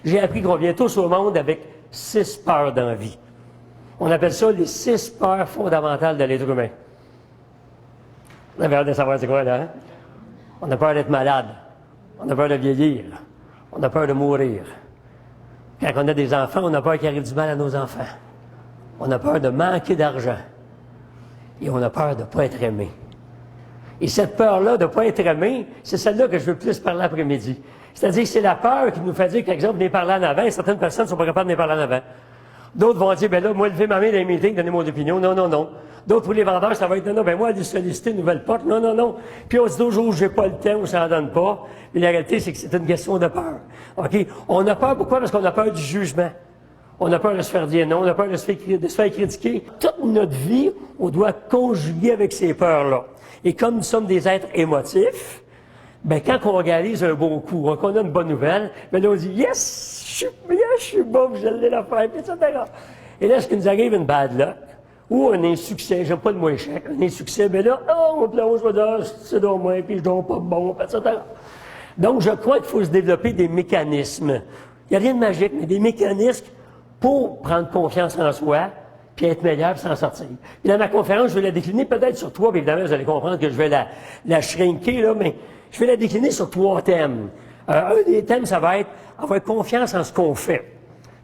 J'ai appris qu'on vient tous au monde avec 6 peurs dans la vie. On appelle ça les 6 peurs fondamentales de l'être humain. On a peur de savoir c'est quoi, là, hein? On a peur d'être malade. On a peur de vieillir. On a peur de mourir. Quand on a des enfants, on a peur qu'il arrive du mal à nos enfants. On a peur de manquer d'argent. Et on a peur de ne pas être aimé. Et cette peur-là de ne pas être aimé, c'est celle-là que je veux plus parler l'après-midi. C'est-à-dire que c'est la peur qui nous fait dire, par exemple, venez parler en avant, et certaines personnes ne sont pas capables de venir parler en avant. D'autres vont dire, ben là, moi, lever ma main dans les meetings, donner mon opinion. Non, non, non. D'autres, pour les vendeurs, ça va être, non, non, ben moi, aller solliciter une nouvelle porte. Non, non, non. Puis on se dit toujours, j'ai pas le temps, ou ça n'en donne pas. Mais la réalité, c'est que c'est une question de peur. OK? On a peur, pourquoi? Parce qu'on a peur du jugement. On a peur de se faire dire non, on a peur de se faire critiquer. Toute notre vie, on doit conjuguer avec ces peurs-là. Et comme nous sommes des êtres émotifs, ben quand on réalise un bon coup, qu'on a une bonne nouvelle, ben là on dit yes, je suis bon, je l'ai l'affaire, etc. Et là, ce qui nous arrive, une bad luck, ou un insuccès, j'aime pas le mot échec, un insuccès, ben là, oh, on plonge, c'est dans moi, puis je donne pas bon, etc. Donc, je crois qu'il faut se développer des mécanismes. Il n'y a rien de magique, mais des mécanismes pour prendre confiance en soi, puis être meilleur, puis s'en sortir. Puis dans ma conférence, je vais la décliner peut-être sur 3, puis évidemment, vous allez comprendre que je vais la shrinker, là, mais je vais la décliner sur 3 thèmes. Un des thèmes, ça va être avoir confiance en ce qu'on fait.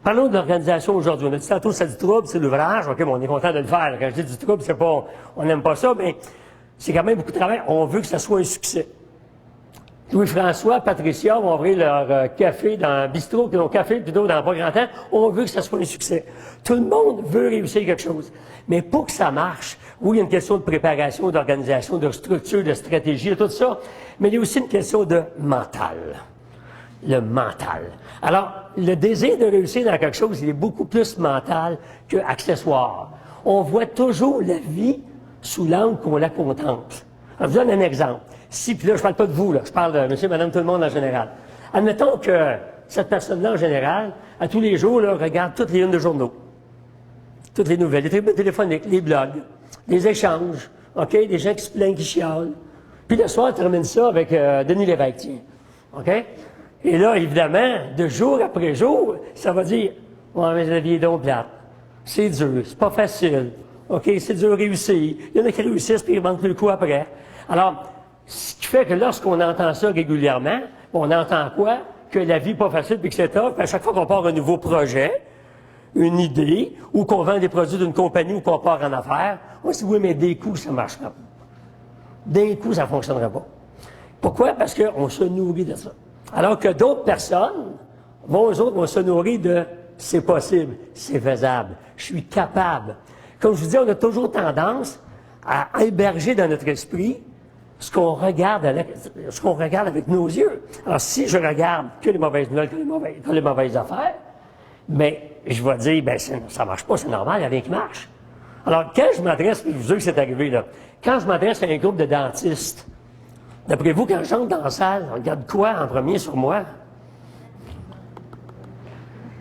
Parlons de l'organisation aujourd'hui. On a dit tantôt, c'est du trouble, c'est l'ouvrage. OK, bon, on est content de le faire. Quand je dis du trouble, c'est pas, on n'aime pas ça, mais c'est quand même beaucoup de travail. On veut que ça soit un succès. Louis-François, Patricia vont ouvrir leur café dans bistrot, puis leur café plutôt dans pas grand temps. On veut que ça soit un succès. Tout le monde veut réussir quelque chose. Mais pour que ça marche, oui, il y a une question de préparation, d'organisation, de structure, de stratégie, de tout ça, mais il y a aussi une question de mental. Le mental. Alors, le désir de réussir dans quelque chose, il est beaucoup plus mental qu'accessoire. On voit toujours la vie sous l'angle qu'on la contemple. Alors, je vous donne un exemple. Si, puis là, je parle pas de vous, là, je parle de monsieur, madame, tout le monde en général. Admettons que cette personne-là, en général, à tous les jours, là, regarde toutes les unes de journaux, toutes les nouvelles, les tribunes téléphoniques, les blogs, les échanges, OK, des gens qui se plaignent, qui chialent. Puis le soir, elle termine ça avec Denis Lévesque, tiens, OK? Et là, évidemment, de jour après jour, ça va dire, ouais, mais la vie est donc plate. C'est dur, c'est pas facile. OK, c'est dur de réussir. Il y en a qui réussissent, puis ils manquent le coup après. Alors, ce qui fait que lorsqu'on entend ça régulièrement, on entend quoi? Que la vie n'est pas facile, puis que c'est tough. Puis à chaque fois qu'on part un nouveau projet, une idée, ou qu'on vend des produits d'une compagnie ou qu'on part en affaires, on se dit, oui, mais des coups, ça ne marchera pas. D'un coup, ça ne fonctionnera pas. Pourquoi? Parce qu'on se nourrit de ça. Alors que d'autres personnes, eux autres, vont se nourrir de « c'est possible, c'est faisable, je suis capable ». Comme je vous dis, on a toujours tendance à héberger dans notre esprit ce qu'on regarde avec nos yeux. Alors, si je regarde que les mauvaises nouvelles, que les mauvaises affaires, bien, je vais dire, bien, ça ne marche pas, c'est normal, il n'y a rien qui marche. Alors, quand je m'adresse, puis je vous jure que c'est arrivé, là, quand je m'adresse à un groupe de dentistes, d'après vous, quand j'entre dans la salle, on regarde quoi en premier sur moi?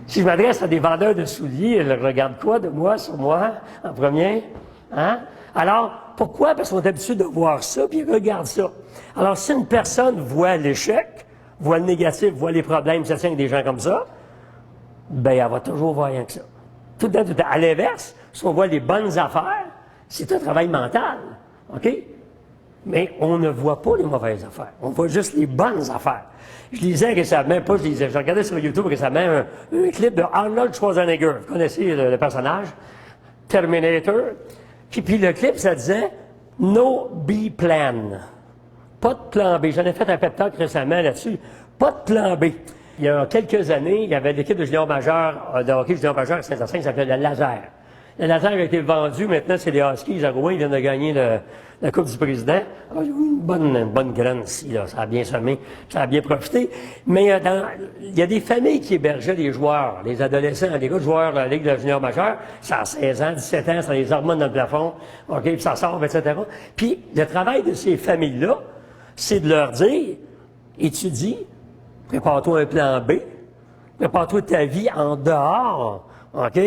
Si je m'adresse à des vendeurs de souliers, ils regardent quoi de moi, sur moi, en premier? Hein? Alors, pourquoi? Parce qu'on est habitué de voir ça, puis ils regardent ça. Alors, si une personne voit l'échec, voit le négatif, voit les problèmes, ça tient avec des gens comme ça, bien, elle va toujours voir rien que ça. Tout le temps, tout le temps. À l'inverse, si on voit les bonnes affaires, c'est un travail mental. OK? Mais on ne voit pas les mauvaises affaires. On voit juste les bonnes affaires. Je lisais récemment, je regardais sur YouTube récemment un clip de Arnold Schwarzenegger. Vous connaissez le personnage? Terminator. Puis le clip, ça disait « No B plan ». Pas de plan B. J'en ai fait un pep talk récemment là-dessus. Pas de plan B. Il y a quelques années, il y avait l'équipe de junior majeur, de hockey junior majeur à Saint-Hyacinthe qui s'appelait le Laser. Le Laser a été vendu, maintenant c'est les Huskies à Rouen, ils viennent de gagner la Coupe du Président. Alors, il y a eu une bonne graine ici, là, ça a bien semé, ça a bien profité. Mais il y a des familles qui hébergeaient les joueurs, les adolescents, les gars de joueurs de la Ligue de junior majeur, ça a 16 ans, 17 ans, ça a les hormones dans le plafond, OK, puis ça sort, etc. Puis le travail de ces familles-là, c'est de leur dire, étudie, prépare-toi un plan B, prépare-toi ta vie en dehors, OK,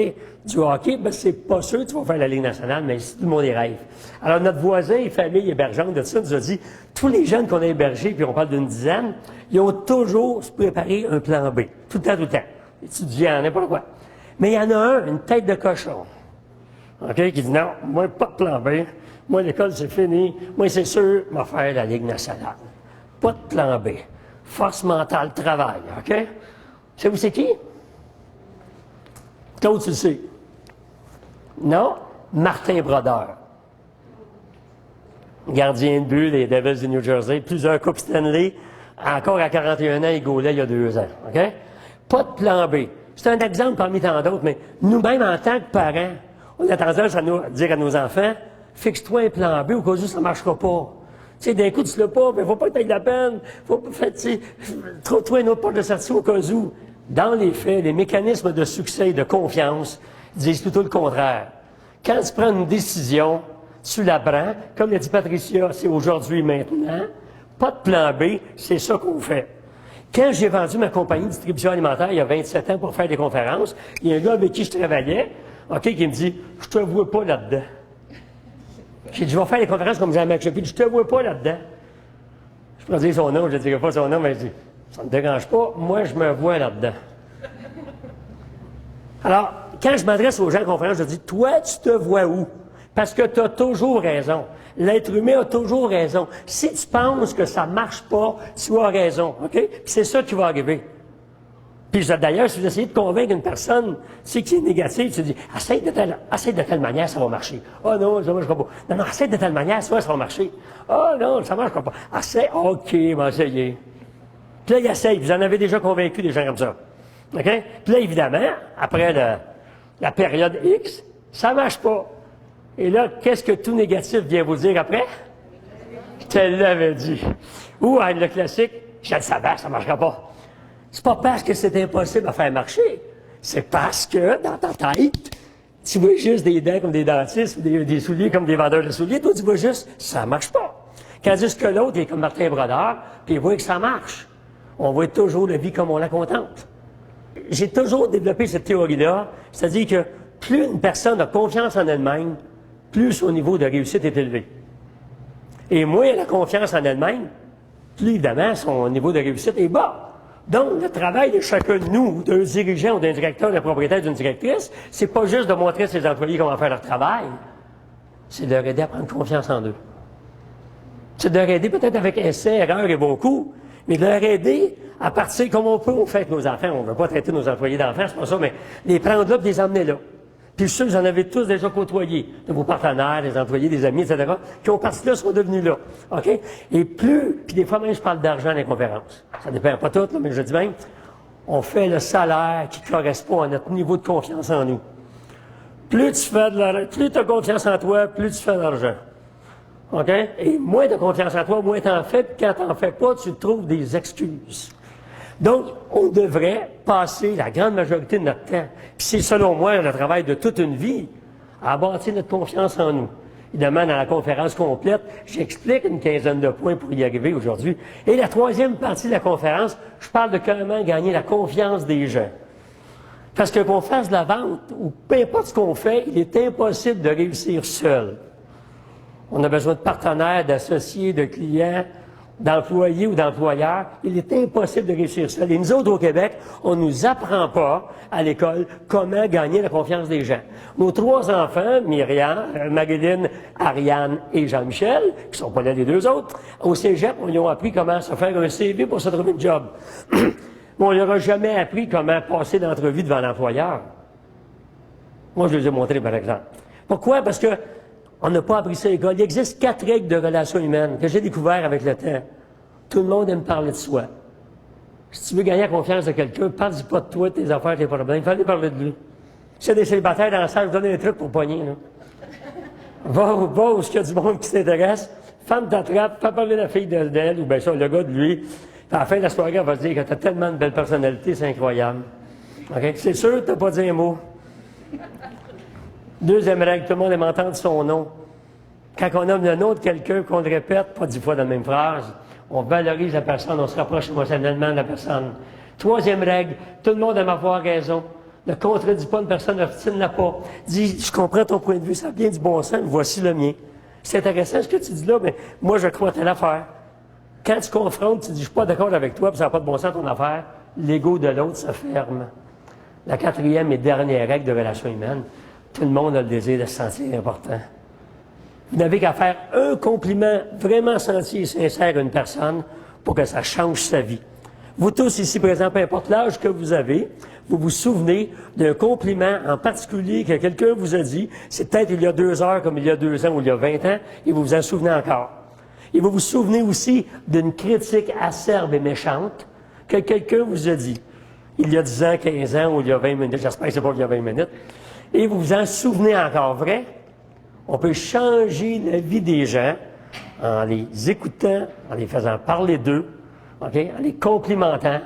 du hockey, ben c'est pas sûr que tu vas faire la Ligue nationale, mais tout le monde y rêve. Alors, notre voisin et famille hébergeante de ça nous a dit, tous les jeunes qu'on a hébergés, puis on parle d'une dizaine, ils ont toujours préparé un plan B. Tout le temps, tout le temps. étudiant, n'importe quoi. Mais il y en a un, une tête de cochon, OK, qui dit non, moi, pas de plan B. Moi, l'école, c'est fini. Moi, c'est sûr, je vais faire la Ligue nationale. Pas de plan B. Force mentale, travail, OK? Savez-vous c'est qui? Claude, tu le sais. Non? Martin Brodeur. Gardien de but des Devils de New Jersey. Plusieurs Coupes Stanley. Encore à 41 ans, il gaulait il y a 2 ans, OK? Pas de plan B. C'est un exemple parmi tant d'autres, mais nous-mêmes, en tant que parents, on a tendance à dire à nos enfants, fixe-toi un plan B au cas où ça ne marchera pas. Tu sais, d'un coup, tu ne l'as pas, mais il ne faut pas que tu aies de la peine. Faut pas, trouve-toi une autre porte de sortie au cas où. Dans les faits, les mécanismes de succès et de confiance disent plutôt le contraire. Quand tu prends une décision, tu la prends. Comme l'a dit Patricia, c'est aujourd'hui, maintenant. Pas de plan B, c'est ça qu'on fait. Quand j'ai vendu ma compagnie de distribution alimentaire il y a 27 ans pour faire des conférences, il y a un gars avec qui je travaillais, OK, qui me dit « Je te vois pas là-dedans. » J'ai dit « Je vais faire des conférences comme jamais accepté. » Je te vois pas là-dedans. Je peux dire son nom, je ne dirai pas son nom, mais je dis « Ça ne me dérange pas, moi je me vois là-dedans. » Alors, quand je m'adresse aux gens en conférence, je dis « Toi, tu te vois où? » Parce que tu as toujours raison. L'être humain a toujours raison. Si tu penses que ça ne marche pas, tu as raison. OK? Puis c'est ça qui va arriver. Puis d'ailleurs, si vous essayez de convaincre une personne, qui est négative, tu dis, essaye de telle manière, ça va marcher. Oh non, ça ne marchera pas. Non, non, essaye de telle manière, ça va marcher. Oh non, ça ne marchera pas. Essaye, OK, on va essayer. Puis là, il essaye. Vous en avez déjà convaincu des gens comme ça. OK? Puis là, évidemment, après la période X, ça ne marche pas. Et là, qu'est-ce que tout négatif vient vous dire après? Je te l'avais dit. Ou, le classique, je le savais, ça ne marchera pas. C'est pas parce que c'est impossible à faire marcher. C'est parce que, dans ta tête, tu vois juste des dents comme des dentistes, ou des souliers comme des vendeurs de souliers. Toi, tu vois juste, ça ne marche pas. Tandis que l'autre, il est comme Martin Brodeur, puis il voit que ça marche. On voit toujours la vie comme on la contemple. J'ai toujours développé cette théorie-là, c'est-à-dire que plus une personne a confiance en elle-même, plus son niveau de réussite est élevé. Et moins elle a confiance en elle-même, plus évidemment son niveau de réussite est bas. Donc, le travail de chacun de nous, d'un dirigeant ou d'un directeur, d'un propriétaire, d'une directrice, c'est pas juste de montrer à ses employés comment faire leur travail, c'est de leur aider à prendre confiance en eux. C'est de leur aider peut-être avec essais, erreurs et bons coups, mais de leur aider à partir comme on peut, on fait avec nos enfants. On ne veut pas traiter nos employés d'enfants, c'est pas ça, mais les prendre là et les emmener là. Puis je suis sûr que vous en avez tous déjà côtoyé, de vos partenaires, des employés, des amis, etc., qui ont parti là, sont devenus là. OK? Et plus, puis des fois même, je parle d'argent dans les conférences. Ça dépend pas tout, là, mais je dis même, on fait le salaire qui correspond à notre niveau de confiance en nous. Plus tu as confiance en toi, plus tu fais d'argent. OK? Et moins de confiance en toi, moins tu en fais, puis quand tu n'en fais pas, tu trouves des excuses. Donc, on devrait passer la grande majorité de notre temps, puis c'est selon moi le travail de toute une vie, à bâtir notre confiance en nous. Évidemment, dans la conférence complète, j'explique une quinzaine de points pour y arriver aujourd'hui. Et la troisième partie de la conférence, je parle de comment gagner la confiance des gens. Parce que qu'on fasse de la vente, ou peu importe ce qu'on fait, il est impossible de réussir seul. On a besoin de partenaires, d'associés, de clients, d'employés ou d'employeurs. Il est impossible de réussir seul. Et nous autres, au Québec, on ne nous apprend pas à l'école comment gagner la confiance des gens. Nos 3 enfants, Myriam, Marilyn, Ariane et Jean-Michel, qui ne sont pas là les 2 autres, au cégep, on lui a appris comment se faire un CV pour se trouver un job. Mais on ne leur a jamais appris comment passer l'entrevue devant l'employeur. Moi, je les ai montrés, par exemple. Pourquoi? Parce que on n'a pas appris ça à l'école. Il existe 4 règles de relations humaines que j'ai découvertes avec le temps. Tout le monde aime parler de soi. Si tu veux gagner la confiance de quelqu'un, parle-y pas de toi, de tes affaires, tes problèmes. Il fallait parler de lui. S'il y a des célibataires dans la salle, je vous donne des trucs pour pogner. Là. Va où il y a du monde qui s'intéresse, femme t'attrape, fais parler la fille d'elle, ou bien ça, le gars de lui. Puis à la fin de la soirée, elle va se dire que tu as tellement de belle personnalité, c'est incroyable. Okay? C'est sûr que tu n'as pas dit un mot. Deuxième règle, tout le monde aime entendre son nom. Quand on nomme le nom de quelqu'un, qu'on le répète, pas 10 fois dans la même phrase, on valorise la personne, on se rapproche émotionnellement de la personne. Troisième règle, tout le monde aime avoir raison. Ne contredis pas une personne, n'obstine-la pas. Dis, je comprends ton point de vue, ça vient du bon sens, voici le mien. C'est intéressant ce que tu dis là, mais moi je crois à telle affaire. Quand tu confrontes, tu dis, je suis pas d'accord avec toi, puis ça n'a pas de bon sens ton affaire, l'ego de l'autre se ferme. La quatrième et dernière règle de relation humaine, tout le monde a le désir de se sentir important. Vous n'avez qu'à faire un compliment vraiment senti et sincère à une personne pour que ça change sa vie. Vous tous ici présents, peu importe l'âge que vous avez, vous vous souvenez d'un compliment en particulier que quelqu'un vous a dit, c'est peut-être il y a 2 heures, comme il y a 2 ans ou il y a 20 ans, et vous vous en souvenez encore. Et vous vous souvenez aussi d'une critique acerbe et méchante que quelqu'un vous a dit, il y a 10 ans, 15 ans ou il y a 20 minutes, j'espère que c'est pas il y a 20 minutes, et vous vous en souvenez encore, vrai? On peut changer la vie des gens en les écoutant, en les faisant parler d'eux, okay? En les complimentant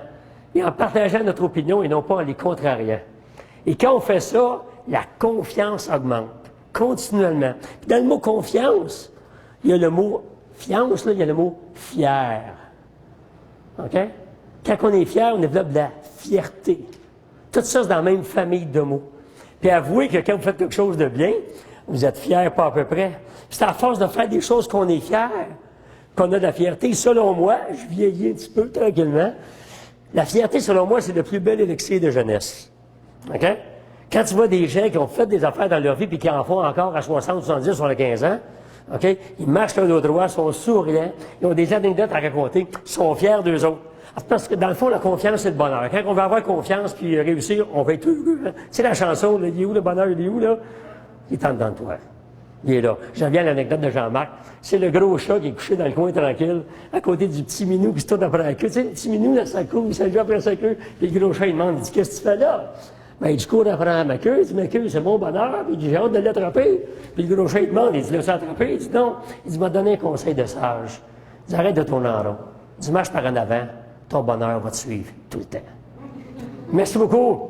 et en partageant notre opinion et non pas en les contrariant. Et quand on fait ça, la confiance augmente continuellement. Puis dans le mot confiance, il y a le mot fiance, là, il y a le mot fier. OK? Quand on est fier, on développe de la fierté. Tout ça, c'est dans la même famille de mots. Puis avouez que quand vous faites quelque chose de bien, vous êtes fier pas à peu près. C'est à force de faire des choses qu'on est fier, qu'on a de la fierté. Selon moi, je vieillis un petit peu tranquillement, la fierté, selon moi, c'est le plus bel élixir de jeunesse. OK? Quand tu vois des gens qui ont fait des affaires dans leur vie puis qui en font encore à 60, 70, 75 ans, OK? Ils marchent sur le droit, sont souriants, ils ont des anecdotes à raconter, ils sont fiers d'eux autres. Parce que dans le fond, la confiance, c'est le bonheur. Quand on veut avoir confiance puis réussir, on va être heureux. Hein? Tu sais la chanson, là, il est où le bonheur, il est où, là? Il est en dedans de toi. Il est là. J'en viens à l'anecdote de Jean-Marc. C'est le gros chat qui est couché dans le coin tranquille, à côté du petit minou qui se tourne après la queue. Tu sais, le petit minou, là, sa queue, il s'agit après sa queue. Puis le gros chat, il demande, il dit, qu'est-ce que tu fais là? Ben, il dit, je cours après ma queue. Il dit, ma queue, c'est mon bonheur. Puis il dit, j'ai hâte de l'attraper. Puis le gros chat, il demande, il dit, l'as-tu attrapé? Il dit, non. Il dit, m'a donné un conseil de sage. Il dit, arrête de tourner en rond. Il dit, marche par en avant. Ton bonheur va te suivre tout le temps. Merci beaucoup.